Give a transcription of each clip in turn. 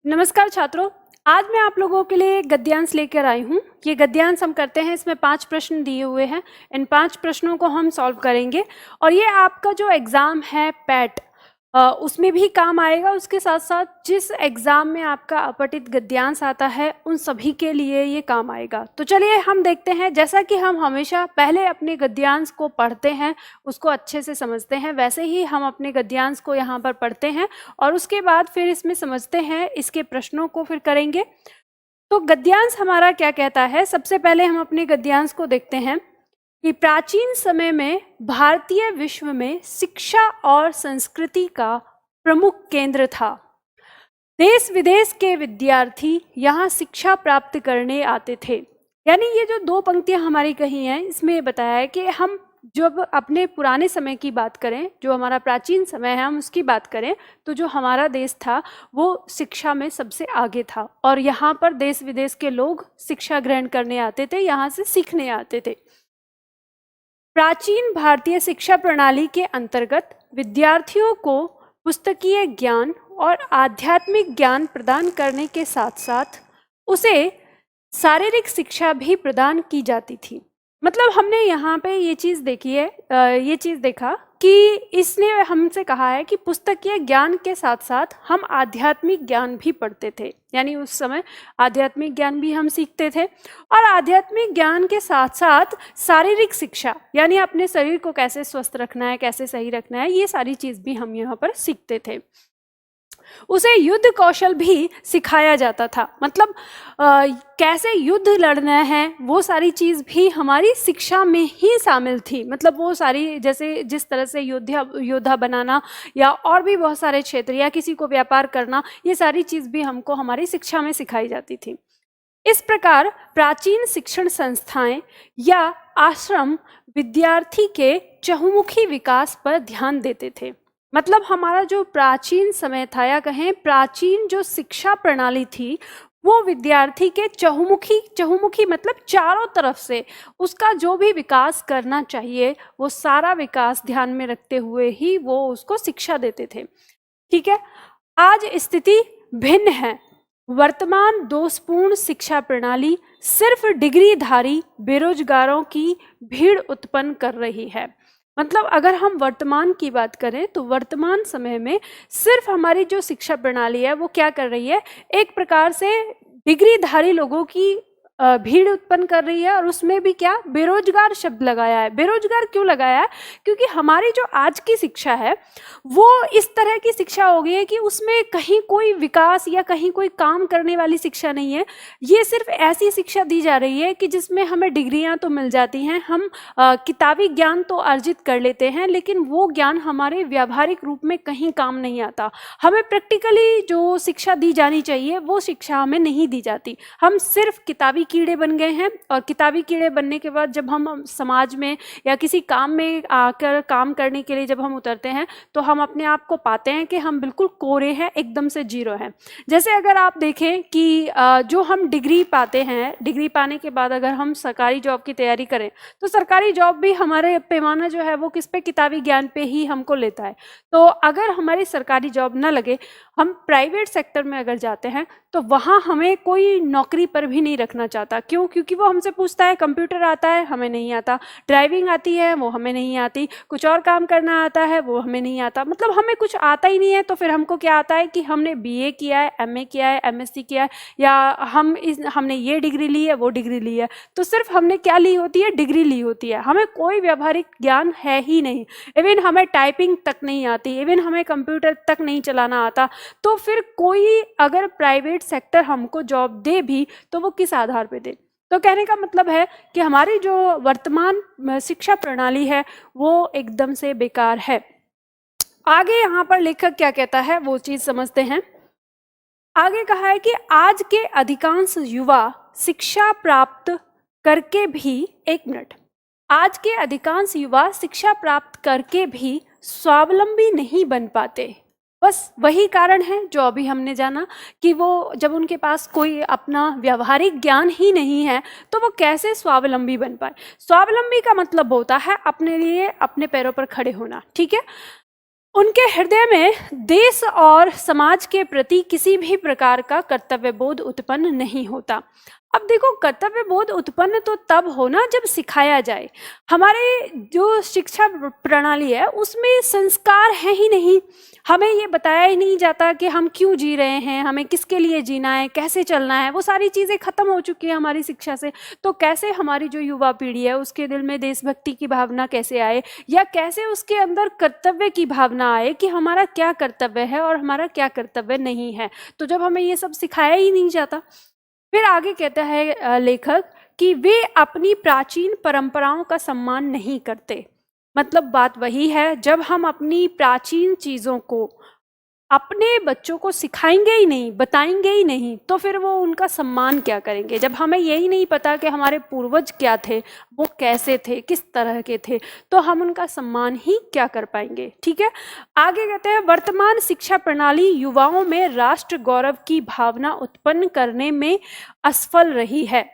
नमस्कार छात्रों, आज मैं आप लोगों के लिए गद्यांश लेकर आई हूँ। ये गद्यांश हम करते हैं, इसमें 5 प्रश्न दिए हुए हैं। इन 5 प्रश्नों को हम सॉल्व करेंगे और ये आपका जो एग्ज़ाम है पैट उसमें भी काम आएगा। उसके साथ साथ जिस एग्ज़ाम में आपका अपठित गद्यांश आता है उन सभी के लिए ये काम आएगा। तो चलिए हम देखते हैं, जैसा कि हम हमेशा पहले अपने गद्यांश को पढ़ते हैं, उसको अच्छे से समझते हैं, वैसे ही हम अपने गद्यांश को यहाँ पर पढ़ते हैं और उसके बाद फिर इसमें समझते हैं, इसके प्रश्नों को फिर करेंगे। तो गद्यांश हमारा क्या कहता है, सबसे पहले हम अपने गद्यांश को देखते हैं कि प्राचीन समय में भारतीय विश्व में शिक्षा और संस्कृति का प्रमुख केंद्र था। देश विदेश के विद्यार्थी यहाँ शिक्षा प्राप्त करने आते थे। यानी ये जो 2 पंक्तियां हमारी कही हैं, इसमें ये बताया है कि हम जब अपने पुराने समय की बात करें, जो हमारा प्राचीन समय है, हम उसकी बात करें तो जो हमारा देश था वो शिक्षा में सबसे आगे था और यहाँ पर देश विदेश के लोग शिक्षा ग्रहण करने आते थे, यहाँ से सीखने आते थे। प्राचीन भारतीय शिक्षा प्रणाली के अंतर्गत विद्यार्थियों को पुस्तकीय ज्ञान और आध्यात्मिक ज्ञान प्रदान करने के साथ साथ उसे शारीरिक शिक्षा भी प्रदान की जाती थी। मतलब हमने यहाँ पे ये चीज़ देखी है, ये चीज़ देखा कि इसने हमसे कहा है कि पुस्तकीय ज्ञान के साथ साथ हम आध्यात्मिक ज्ञान भी पढ़ते थे। यानी उस समय आध्यात्मिक ज्ञान भी हम सीखते थे और आध्यात्मिक ज्ञान के साथ साथ शारीरिक शिक्षा, यानी अपने शरीर को कैसे स्वस्थ रखना है, कैसे सही रखना है, ये सारी चीज़ भी हम यहाँ पर सीखते थे। उसे युद्ध कौशल भी सिखाया जाता था। मतलब कैसे युद्ध लड़ना है, वो सारी चीज़ भी हमारी शिक्षा में ही शामिल थी। मतलब वो सारी, जैसे जिस तरह से योद्धा बनाना या और भी बहुत सारे क्षेत्र, या किसी को व्यापार करना, ये सारी चीज़ भी हमको हमारी शिक्षा में सिखाई जाती थी। इस प्रकार प्राचीन शिक्षण संस्थाएं या आश्रम विद्यार्थी के चहुमुखी विकास पर ध्यान देते थे। मतलब हमारा जो प्राचीन समय था, या कहें प्राचीन जो शिक्षा प्रणाली थी, वो विद्यार्थी के चहुमुखी मतलब चारों तरफ से उसका जो भी विकास करना चाहिए वो सारा विकास ध्यान में रखते हुए ही वो उसको शिक्षा देते थे। ठीक है, आज स्थिति भिन्न है। वर्तमान दोषपूर्ण शिक्षा प्रणाली सिर्फ डिग्रीधारी बेरोजगारों की भीड़ उत्पन्न कर रही है। मतलब अगर हम वर्तमान की बात करें तो वर्तमान समय में सिर्फ हमारी जो शिक्षा प्रणाली है वो क्या कर रही है, एक प्रकार से डिग्रीधारी लोगों की भीड़ उत्पन्न कर रही है। और उसमें भी क्या, बेरोजगार शब्द लगाया है। बेरोजगार क्यों लगाया है? क्योंकि हमारी जो आज की शिक्षा है वो इस तरह की शिक्षा हो गई है कि उसमें कहीं कोई विकास या कहीं कोई काम करने वाली शिक्षा नहीं है। ये सिर्फ ऐसी शिक्षा दी जा रही है कि जिसमें हमें डिग्रियां तो मिल जाती हैं, हम किताबी ज्ञान तो अर्जित कर लेते हैं, लेकिन वो ज्ञान हमारे व्यावहारिक रूप में कहीं काम नहीं आता। हमें प्रैक्टिकली जो शिक्षा दी जानी चाहिए वो शिक्षा हमें नहीं दी जाती। हम सिर्फ किताबी कीड़े बन गए हैं और किताबी कीड़े बनने के बाद जब हम समाज में या किसी काम में आकर काम करने के लिए जब हम उतरते हैं तो हम अपने आप को पाते हैं कि हम बिल्कुल कोरे हैं, एकदम से जीरो हैं। जैसे अगर आप देखें कि जो हम डिग्री पाते हैं, डिग्री पाने के बाद अगर हम सरकारी जॉब की तैयारी करें तो सरकारी जॉब भी हमारे पैमाना जो है वो किस पे, किताबी ज्ञान पे ही हमको लेता है। तो अगर हमारी सरकारी जॉब न लगे, हम प्राइवेट सेक्टर में अगर जाते हैं तो वहाँ हमें कोई नौकरी पर भी नहीं रखना चाहता। क्यों? क्योंकि वो हमसे पूछता है कंप्यूटर आता है, हमें नहीं आता, ड्राइविंग आती है, वो हमें नहीं आती, कुछ और काम करना आता है, वो हमें नहीं आता। मतलब हमें कुछ आता ही नहीं है। तो फिर हमको क्या आता है कि हमने बीए किया है, एमए किया है, एमएससी किया है, या हमने ये डिग्री ली है, वो डिग्री ली है। तो सिर्फ हमने क्या ली होती है? डिग्री ली होती है। हमें कोई व्यावहारिक ज्ञान है ही नहीं। इवन हमें टाइपिंग तक नहीं आती, इवन हमें कंप्यूटर तक नहीं चलाना आता। तो फिर कोई अगर प्राइवेट सेक्टर हमको जॉब दे भी तो वो किस आधार पे दे? तो कहने का मतलब है कि हमारी जो वर्तमान शिक्षा प्रणाली है वो एकदम से बेकार है। आगे यहाँ पर लेखक क्या कहता है वो चीज समझते हैं। आगे कहा है कि आज के अधिकांश युवा शिक्षा प्राप्त करके भी, एक मिनट, आज के अधिकांश युवा शिक्षा प्राप्त करके भी स्वावलंबी नहीं बन पाते। बस वही कारण है जो अभी हमने जाना कि वो जब उनके पास कोई अपना व्यावहारिक ज्ञान ही नहीं है तो वो कैसे स्वावलंबी बन पाए। स्वावलंबी का मतलब होता है अपने लिए अपने पैरों पर खड़े होना। ठीक है, उनके हृदय में देश और समाज के प्रति किसी भी प्रकार का कर्तव्य बोध उत्पन्न नहीं होता। अब देखो, कर्तव्य बोध उत्पन्न तो तब होना जब सिखाया जाए। हमारे जो शिक्षा प्रणाली है उसमें संस्कार है ही नहीं, हमें ये बताया ही नहीं जाता कि हम क्यों जी रहे हैं, हमें किसके लिए जीना है, कैसे चलना है। वो सारी चीज़ें खत्म हो चुकी है हमारी शिक्षा से। तो कैसे हमारी जो युवा पीढ़ी है उसके दिल में देशभक्ति की भावना कैसे आए, या कैसे उसके अंदर कर्तव्य की भावना आए कि हमारा क्या कर्तव्य है और हमारा क्या कर्तव्य नहीं है। तो जब हमें ये सब सिखाया ही नहीं जाता। फिर आगे कहता है लेखक कि वे अपनी प्राचीन परंपराओं का सम्मान नहीं करते। मतलब बात वही है, जब हम अपनी प्राचीन चीज़ों को अपने बच्चों को सिखाएंगे ही नहीं, बताएंगे ही नहीं, तो फिर वो उनका सम्मान क्या करेंगे। जब हमें यही नहीं पता कि हमारे पूर्वज क्या थे, वो कैसे थे, किस तरह के थे, तो हम उनका सम्मान ही क्या कर पाएंगे। ठीक है, आगे कहते हैं वर्तमान शिक्षा प्रणाली युवाओं में राष्ट्र गौरव की भावना उत्पन्न करने में असफल रही है।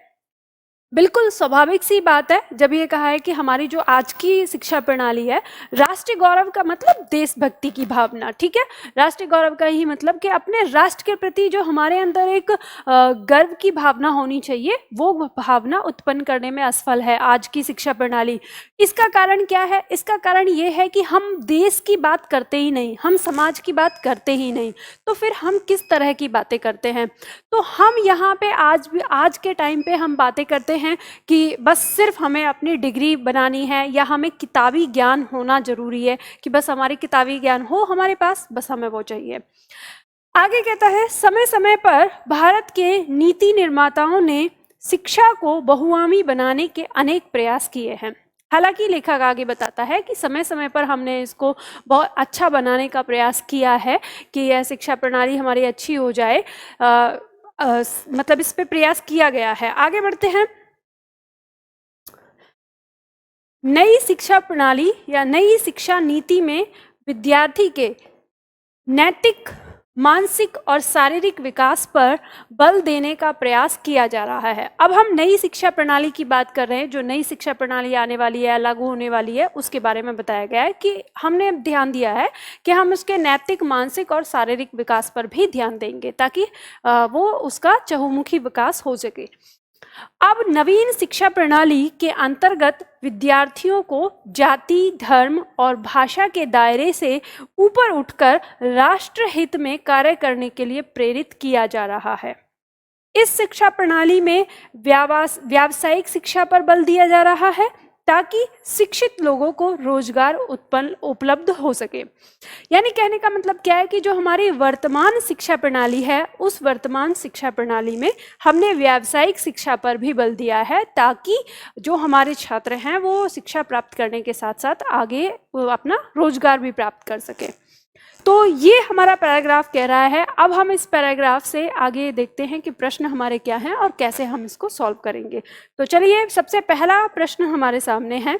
बिल्कुल स्वाभाविक सी बात है जब ये कहा है कि हमारी जो आज की शिक्षा प्रणाली है, राष्ट्रीय गौरव का मतलब देशभक्ति की भावना। ठीक है, राष्ट्रीय गौरव का ही मतलब कि अपने राष्ट्र के प्रति जो हमारे अंदर एक गर्व की भावना होनी चाहिए, वो भावना उत्पन्न करने में असफल है आज की शिक्षा प्रणाली। इसका कारण क्या है? इसका कारण ये है कि हम देश की बात करते ही नहीं, हम समाज की बात करते ही नहीं, तो फिर हम किस तरह की बातें करते हैं। तो हम यहाँ पे आज के टाइम पे हम बातें करते हैं कि बस सिर्फ हमें अपनी डिग्री बनानी है, या हमें किताबी ज्ञान होना जरूरी है, कि बस हमारी किताबी ज्ञान हो हमारे पास, बस हमें वो चाहिए। आगे कहता है समय समय पर भारत के नीति निर्माताओं ने शिक्षा को बहुआमी बनाने के अनेक प्रयास किए हैं। हालांकि लेखक आगे बताता है कि समय समय पर हमने इसको बहुत अच्छा बनाने का प्रयास किया है कि यह शिक्षा प्रणाली हमारी अच्छी हो जाए, मतलब इस पे प्रयास किया गया है। आगे बढ़ते हैं। नई शिक्षा प्रणाली या नई शिक्षा नीति में विद्यार्थी के नैतिक, मानसिक और शारीरिक विकास पर बल देने का प्रयास किया जा रहा है। अब हम नई शिक्षा प्रणाली की बात कर रहे हैं, जो नई शिक्षा प्रणाली आने वाली है, लागू होने वाली है, उसके बारे में बताया गया है कि हमने ध्यान दिया है कि हम उसके नैतिक, मानसिक और शारीरिक विकास पर भी ध्यान देंगे, ताकि वो उसका चहुमुखी विकास हो सके। अब नवीन शिक्षा प्रणाली के अंतर्गत विद्यार्थियों को जाति, धर्म और भाषा के दायरे से ऊपर उठकर राष्ट्र हित में कार्य करने के लिए प्रेरित किया जा रहा है। इस शिक्षा प्रणाली में व्यावसायिक शिक्षा पर बल दिया जा रहा है, ताकि शिक्षित लोगों को रोजगार उपलब्ध हो सके। यानी कहने का मतलब क्या है कि जो हमारी वर्तमान शिक्षा प्रणाली है, उस वर्तमान शिक्षा प्रणाली में हमने व्यावसायिक शिक्षा पर भी बल दिया है, ताकि जो हमारे छात्र हैं वो शिक्षा प्राप्त करने के साथ साथ आगे अपना रोजगार भी प्राप्त कर सके। तो ये हमारा पैराग्राफ कह रहा है। अब हम इस पैराग्राफ से आगे देखते हैं कि प्रश्न हमारे क्या हैं और कैसे हम इसको सॉल्व करेंगे। तो चलिए, सबसे पहला प्रश्न हमारे सामने है।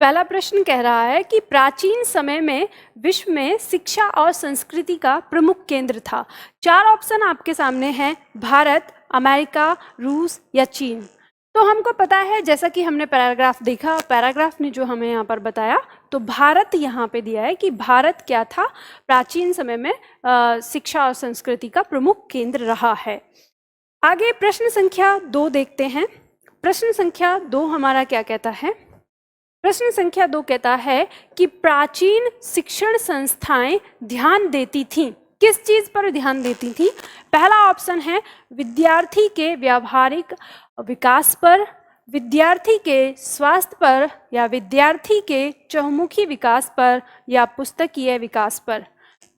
पहला प्रश्न कह रहा है कि प्राचीन समय में विश्व में शिक्षा और संस्कृति का प्रमुख केंद्र था। 4 ऑप्शन आपके सामने हैं, भारत, अमेरिका, रूस या चीन। तो हमको पता है, जैसा कि हमने पैराग्राफ देखा, पैराग्राफ ने जो हमें यहाँ पर बताया, तो भारत यहाँ पे दिया है कि भारत क्या था, प्राचीन समय में शिक्षा और संस्कृति का प्रमुख केंद्र रहा है। आगे प्रश्न संख्या 2 देखते हैं। प्रश्न संख्या 2 हमारा क्या कहता है? प्रश्न संख्या 2 कहता है कि प्राचीन शिक्षण संस्थाएं ध्यान देती थीं। किस चीज पर ध्यान देती थी? पहला ऑप्शन है विद्यार्थी के व्यावहारिक विकास पर, विद्यार्थी के स्वास्थ्य पर, या विद्यार्थी के चहुमुखी विकास पर, या पुस्तकीय विकास पर।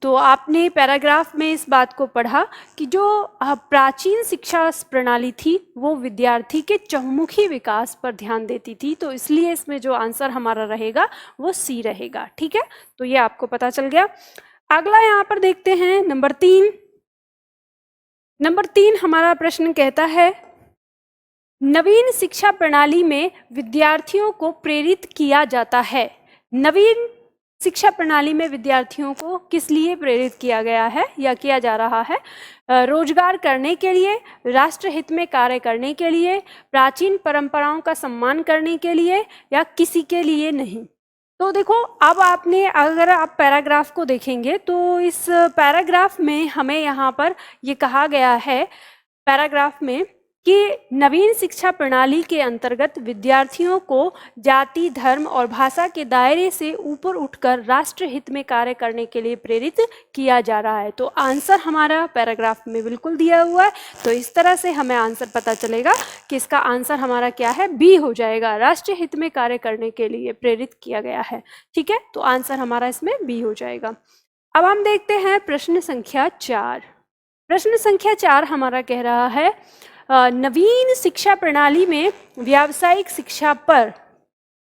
तो आपने पैराग्राफ में इस बात को पढ़ा कि जो प्राचीन शिक्षा प्रणाली थी वो विद्यार्थी के चहुमुखी विकास पर ध्यान देती थी, तो इसलिए इसमें जो आंसर हमारा रहेगा वो सी रहेगा। ठीक है, तो ये आपको पता चल गया। अगला यहाँ पर देखते हैं नंबर 3। नंबर 3 हमारा प्रश्न कहता है, नवीन शिक्षा प्रणाली में विद्यार्थियों को प्रेरित किया जाता है। नवीन शिक्षा प्रणाली में विद्यार्थियों को किस लिए प्रेरित किया गया है या किया जा रहा है? रोजगार करने के लिए, राष्ट्र हित में कार्य करने के लिए, प्राचीन परंपराओं का सम्मान करने के लिए, या किसी के लिए नहीं। तो देखो, अब आपने अगर आप पैराग्राफ को देखेंगे तो इस पैराग्राफ में हमें यहाँ पर ये कहा गया है पैराग्राफ में कि नवीन शिक्षा प्रणाली के अंतर्गत विद्यार्थियों को जाति, धर्म और भाषा के दायरे से ऊपर उठकर राष्ट्र हित में कार्य करने के लिए प्रेरित किया जा रहा है। तो आंसर हमारा पैराग्राफ में बिल्कुल दिया हुआ है। तो इस तरह से हमें आंसर पता चलेगा कि इसका आंसर हमारा क्या है, बी हो जाएगा, राष्ट्र हित में कार्य करने के लिए प्रेरित किया गया है। ठीक है, तो आंसर हमारा इसमें बी हो जाएगा। अब हम देखते हैं प्रश्न संख्या 4। प्रश्न संख्या 4 हमारा कह रहा है नवीन शिक्षा प्रणाली में व्यावसायिक शिक्षा पर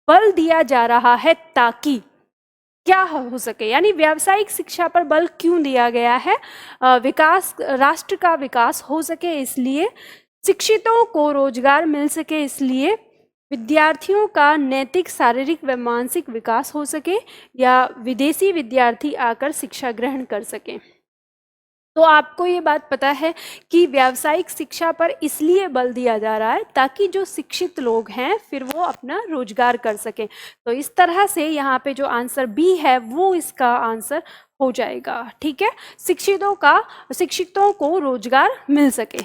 बल दिया जा रहा है ताकि क्या हो सके, यानी व्यावसायिक शिक्षा पर बल क्यों दिया गया है, विकास, राष्ट्र का विकास हो सके इसलिए, शिक्षितों को रोजगार मिल सके इसलिए, विद्यार्थियों का नैतिक, शारीरिक व मानसिक विकास हो सके, या विदेशी विद्यार्थी आकर शिक्षा ग्रहण कर सके। तो आपको ये बात पता है कि व्यावसायिक शिक्षा पर इसलिए बल दिया जा रहा है ताकि जो शिक्षित लोग हैं फिर वो अपना रोजगार कर सकें। तो इस तरह से यहाँ पे जो आंसर बी है वो इसका आंसर हो जाएगा। ठीक है, शिक्षितों को रोजगार मिल सके।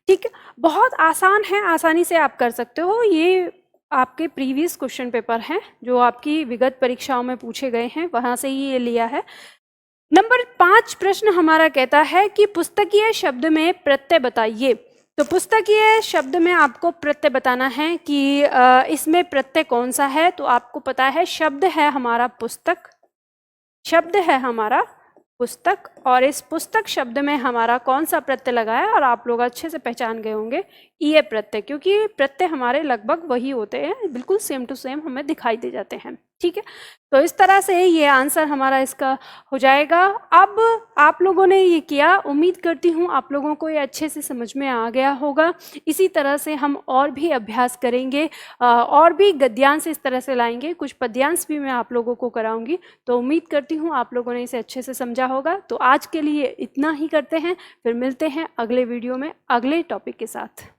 ठीक है, बहुत आसान है, आसानी से आप कर सकते हो। ये आपके प्रीवियस क्वेश्चन पेपर हैं जो आपकी विगत परीक्षाओं में पूछे गए हैं, वहां से ही ये लिया है। नंबर 5 प्रश्न हमारा कहता है कि पुस्तकीय शब्द में प्रत्यय बताइए। तो पुस्तकीय शब्द में आपको प्रत्यय बताना है कि इसमें प्रत्यय कौन सा है। तो आपको पता है शब्द है हमारा पुस्तक, शब्द है हमारा पुस्तक, और इस पुस्तक शब्द में हमारा कौन सा प्रत्यय लगा है, और आप लोग अच्छे से पहचान गए होंगे ये प्रत्यय, क्योंकि प्रत्यय हमारे लगभग वही होते हैं, बिल्कुल सेम टू सेम हमें दिखाई दे जाते हैं। ठीक है, तो इस तरह से ये आंसर हमारा इसका हो जाएगा। अब आप लोगों ने ये किया, उम्मीद करती हूँ आप लोगों को ये अच्छे से समझ में आ गया होगा। इसी तरह से हम और भी अभ्यास करेंगे, और भी गद्यांश इस तरह से लाएंगे, कुछ पद्यांश भी मैं आप लोगों को कराऊंगी। तो उम्मीद करती हूँ आप लोगों ने इसे अच्छे से समझा होगा। तो आज के लिए इतना ही करते हैं, फिर मिलते हैं अगले वीडियो में अगले टॉपिक के साथ।